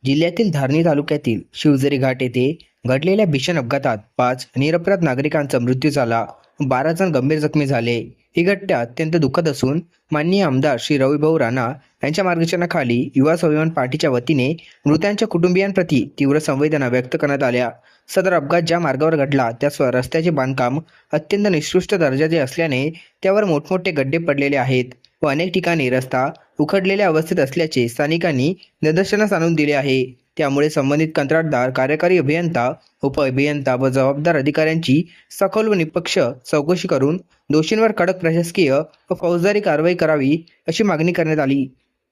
जिल्ह्यातील धारणी तालुक्यातील शिवझरी घाट येथे घडलेल्या भीषण अपघातात 5 निरपराध नागरिकांचा मृत्यू झाला, 12 जण गंभीर जखमी झाले. ही घटना अत्यंत दुःखद असून माननीय आमदार श्री रविभाऊ राणा यांच्या मार्गदर्शनाखाली युवा स्वाभिमान पार्टीच्या वतीने मृतांच्या कुटुंबियांप्रती तीव्र संवेदना व्यक्त करण्यात आल्या. सदर अपघात ज्या मार्गावर घडला त्या रस्त्याचे बांधकाम अत्यंत निकृष्ट दर्जाचे असल्याने त्यावर मोठमोठे गड्डे पडलेले आहेत व अनेक ठिकाणी रस्ता उखडलेल्या अवस्थेत असल्याचे स्थानिकांनी निदर्शनास आणून दिले आहे. त्यामुळे संबंधित कंत्राटदार, कार्यकारी अभियंता, उपअभियंता व जबाबदार अधिकाऱ्यांची सखोल व निष्पक्ष चौकशी करून दोषींवर कडक प्रशासकीय व फौजदारी कारवाई करावी अशी मागणी करण्यात आली.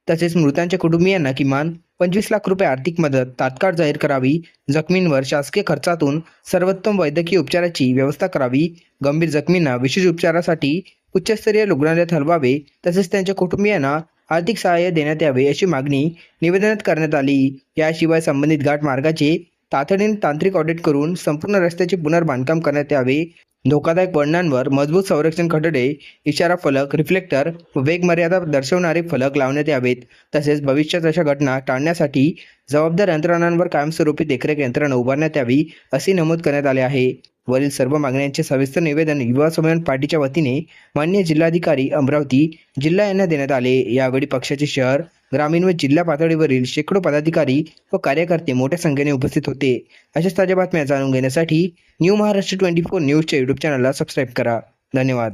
तसेच मृतांच्या कुटुंबियांना किमान 25 लाख रुपये आर्थिक मदत तात्काळ जाहीर करावी. जखमींवर शासकीय खर्चातून सर्वोत्तम वैद्यकीय उपचाराची व्यवस्था करावी. गंभीर जखमींना विशेष उपचारासाठी उच्चस्तरीय रुग्णालयात हलवावे. तसेच त्यांच्या कुटुंबियांना आर्थिक सहाय्य देण्यात यावे अशी मागणी निवेदनात करण्यात आली. याशिवाय संबंधित घाट मार्गाचे तातडीने तांत्रिक ऑडिट करून संपूर्ण रस्त्याचे पुनर्बांधकाम करण्यात यावे. धोकादायक वळणांवर मजबूत संरक्षण खडे, इशारा फलक, रिफ्लेक्टर व वेग मर्यादा दर्शवणारे फलक लावण्यात यावेत. तसेच भविष्यात अशा घटना टाळण्यासाठी जबाबदार यंत्रणांवर कायमस्वरूपी देखरेख यंत्रणा उभारण्यात यावी असे नमूद करण्यात आले आहे. वरील सर्व मागण्यांचे सविस्तर निवेदन युवा स्वाभिमान पार्टीच्या वतीने माननीय जिल्हाधिकारी अमरावती जिल्हा यांना देण्यात आले. यावेळी पक्षाचे शहर, ग्रामीण व जिल्हा पातळीवरील शेकडो पदाधिकारी व कार्यकर्ते मोठ्या संख्येने उपस्थित होते. अशाच ताज्या बातम्या जाणून घेण्यासाठी न्यू महाराष्ट्र 24 न्यूजच्या यूट्यूब चॅनलला सबस्क्राईब करा. धन्यवाद.